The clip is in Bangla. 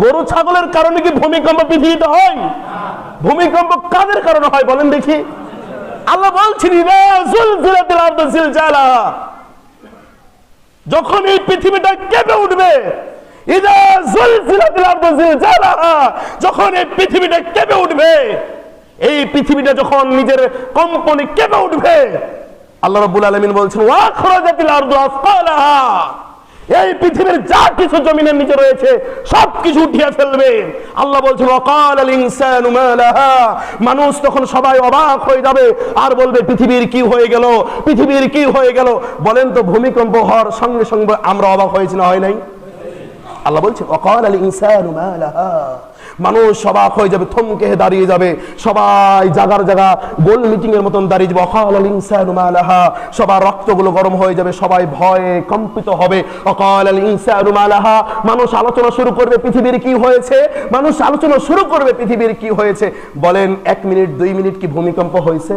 গরু ছাগলের কারণে কি ভূমিকম্প পৃথিবীতে হয়? ভূমিকম্প কাদের কারণে হয় বলেন দেখি? আল্লাহ বলছেন ইযা যুলজিলাতিল আরদু জিলজালাহা, যখন এই পৃথিবীটা কেঁপে উঠবে। ইযা যুলজিলাতিল আরদু জিলজালাহা, যখন এই পৃথিবীটা কেঁপে উঠবে, এই পৃথিবীটা যখন নিজের কম্পনে কেঁপে উঠবে, আল্লাহ রাব্বুল আলামিন বলছেন ওয়া আখরাজাতিল আরদু আসকালাহা, এই পৃথিবীর যা কিছু জমিনের নিচে রয়েছে সবকিছু উঠিয়ে ফেলবে। আল্লাহ বলছেন ওয়াকালাল ইনসানু মা লাহা, মানুষ তখন সবাই অবাক হয়ে যাবে আর বলবে পৃথিবীর কি হয়ে গেল, পৃথিবীর কি হয়ে গেল। বলেন তো ভূমিকম্প হওয়ার সঙ্গে সঙ্গে আমরা অবাক হয়েছি না হয় নাই? আল্লাহ বলছেন ওয়াকালাল ইনসানু মা লাহা, মানুষ অবাক হয়ে যাবে, থমকে দাঁড়িয়ে যাবে, সবাই জায়গার জায়গা গোল মিটিং এর মতন দাঁড়িয়ে যাবে। ওয়াকালাল ইনসানু মা লাহা, সবার রক্তগুলো গরম হয়ে যাবে, সবাই ভয়ে কম্পিত হবে। ওয়াকালাল ইনসানু মা লাহা, মানুষ আলোচনা শুরু করবে পৃথিবীর কি হয়েছে, মানুষ আলোচনা শুরু করবে পৃথিবীর কি হয়েছে। বলেন 1 মিনিট 2 মিনিট কি ভূমিকম্প হয়েছে?